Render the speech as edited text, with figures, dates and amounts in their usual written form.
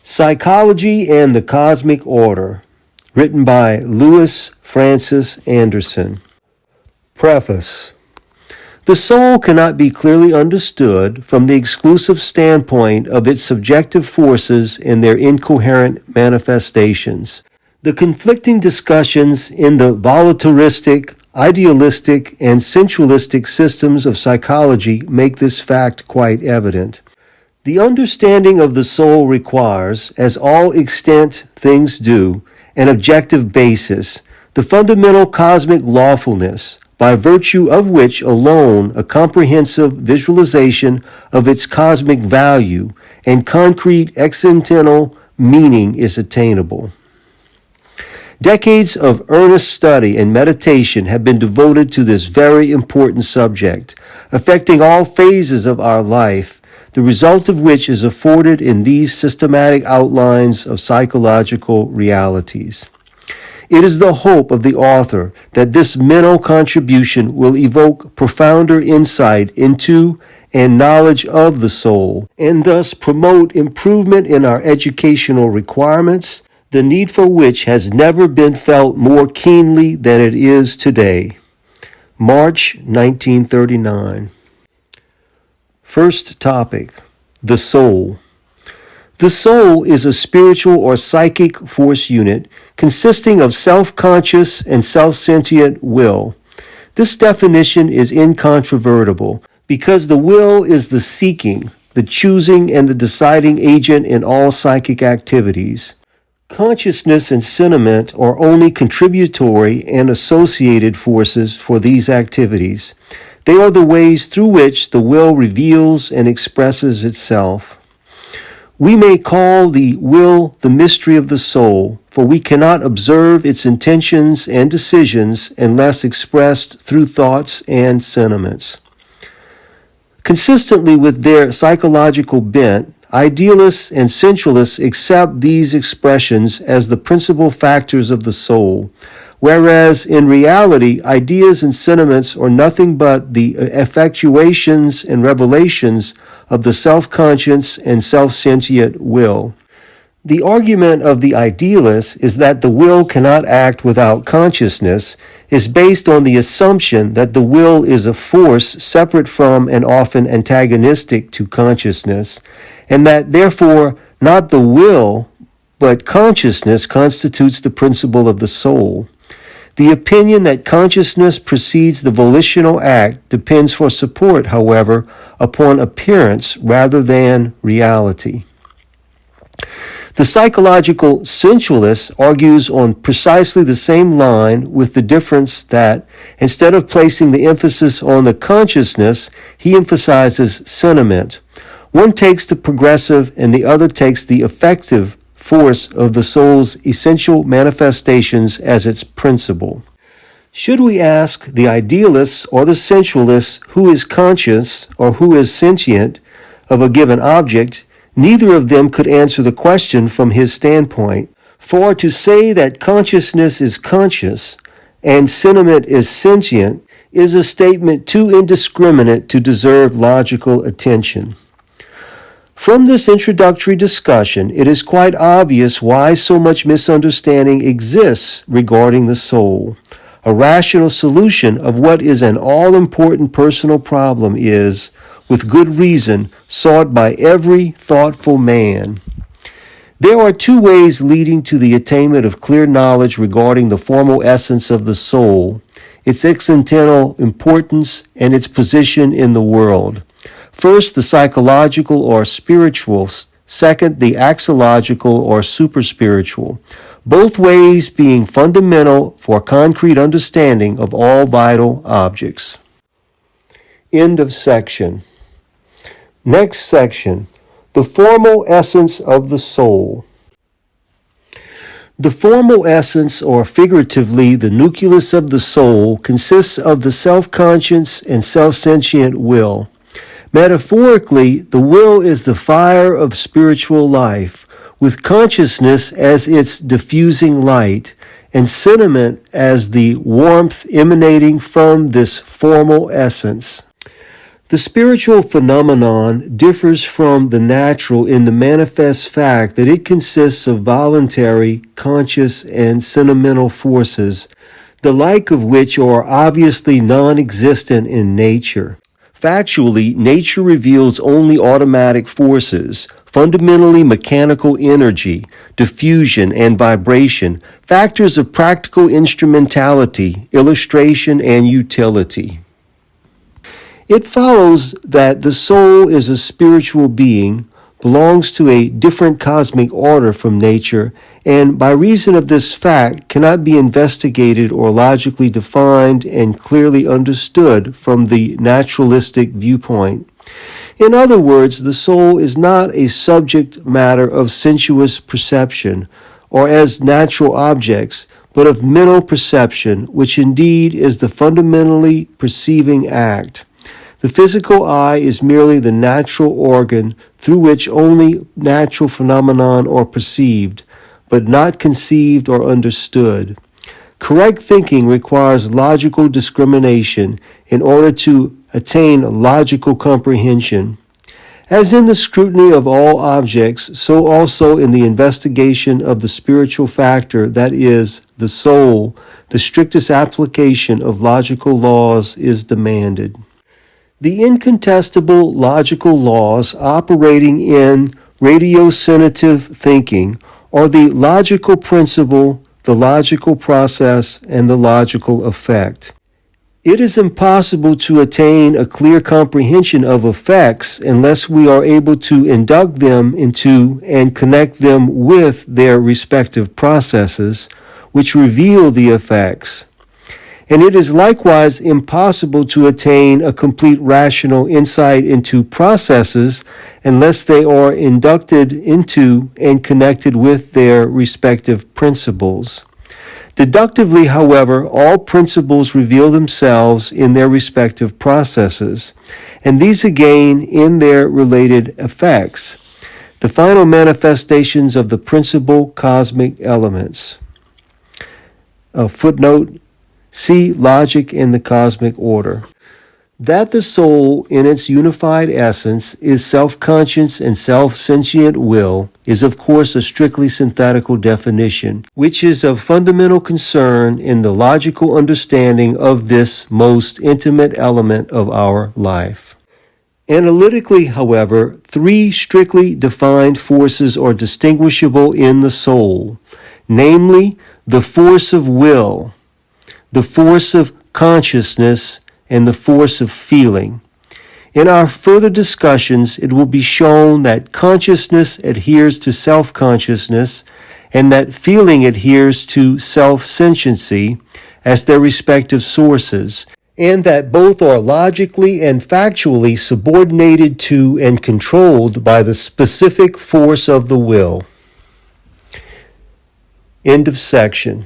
Psychology and the Cosmic Order, written by Louis Francis Anderson. Preface. The soul cannot be clearly understood from the exclusive standpoint of its subjective forces and their incoherent manifestations. The conflicting discussions in the voluntaristic, idealistic, and sensualistic systems of psychology make this fact quite evident. The understanding of the soul requires, as all extant things do, an objective basis, the fundamental cosmic lawfulness, by virtue of which alone a comprehensive visualization of its cosmic value and concrete existential meaning is attainable. Decades of earnest study and meditation have been devoted to this very important subject, affecting all phases of our life, the result of which is afforded in these systematic outlines of psychological realities. It is the hope of the author that this mental contribution will evoke profounder insight into and knowledge of the soul, and thus promote improvement in our educational requirements, the need for which has never been felt more keenly than it is today. March 1939. First topic, the soul. The soul is a spiritual or psychic force unit consisting of self-conscious and self-sentient will. This definition is incontrovertible because the will is the seeking, the choosing, and the deciding agent in all psychic activities. Consciousness and sentiment are only contributory and associated forces for these activities. They are the ways through which the will reveals and expresses itself. We may call the will the mystery of the soul, for we cannot observe its intentions and decisions unless expressed through thoughts and sentiments. Consistently with their psychological bent, idealists and sensualists accept these expressions as the principal factors of the soul, whereas in reality, ideas and sentiments are nothing but the effectuations and revelations of the self-conscious and self-sentient will. The argument of the idealist is that the will cannot act without consciousness is based on the assumption that the will is a force separate from and often antagonistic to consciousness, and that therefore not the will, but consciousness constitutes the principle of the soul. The opinion that consciousness precedes the volitional act depends for support, however, upon appearance rather than reality. The psychological sensualist argues on precisely the same line, with the difference that, instead of placing the emphasis on the consciousness, he emphasizes sentiment. One takes the progressive and the other takes the effective force of the soul's essential manifestations as its principle. Should we ask the idealist or the sensualist who is conscious or who is sentient of a given object, neither of them could answer the question from his standpoint. For to say that consciousness is conscious and sentiment is sentient is a statement too indiscriminate to deserve logical attention. From this introductory discussion, it is quite obvious why so much misunderstanding exists regarding the soul. A rational solution of what is an all-important personal problem is, with good reason, sought by every thoughtful man. There are two ways leading to the attainment of clear knowledge regarding the formal essence of the soul, its existential importance, and its position in the world. First, the psychological or spiritual. Second, the axiological or superspiritual. Both ways being fundamental for concrete understanding of all vital objects. End of section. Next section, the formal essence of the soul. The formal essence, or figuratively the nucleus of the soul, consists of the self-conscious and self-sentient will. Metaphorically, the will is the fire of spiritual life, with consciousness as its diffusing light, and sentiment as the warmth emanating from this formal essence. The spiritual phenomenon differs from the natural in the manifest fact that it consists of voluntary, conscious, and sentimental forces, the like of which are obviously non-existent in nature. Factually, nature reveals only automatic forces, fundamentally mechanical energy, diffusion, and vibration, factors of practical instrumentality, illustration, and utility. It follows that the soul is a spiritual being, belongs to a different cosmic order from nature, and by reason of this fact cannot be investigated or logically defined and clearly understood from the naturalistic viewpoint. In other words, the soul is not a subject matter of sensuous perception, or as natural objects, but of mental perception, which indeed is the fundamentally perceiving act. The physical eye is merely the natural organ through which only natural phenomenon are perceived, but not conceived or understood. Correct thinking requires logical discrimination in order to attain logical comprehension. As in the scrutiny of all objects, so also in the investigation of the spiritual factor, that is, the soul, the strictest application of logical laws is demanded. The incontestable logical laws operating in ratiocinative thinking are the logical principle, the logical process, and the logical effect. It is impossible to attain a clear comprehension of effects unless we are able to induct them into and connect them with their respective processes, which reveal the effects. And it is likewise impossible to attain a complete rational insight into processes unless they are inducted into and connected with their respective principles. Deductively, however, all principles reveal themselves in their respective processes, and these again in their related effects, the final manifestations of the principal cosmic elements. Footnote: see Logic in the Cosmic Order. That the soul, in its unified essence, is self-conscious and self-sentient will is of course a strictly synthetical definition, which is of fundamental concern in the logical understanding of this most intimate element of our life. Analytically, however, three strictly defined forces are distinguishable in the soul, namely the force of will, the force of consciousness, and the force of feeling. In our further discussions, it will be shown that consciousness adheres to self-consciousness and that feeling adheres to self-sentiency as their respective sources, and that both are logically and factually subordinated to and controlled by the specific force of the will. End of section.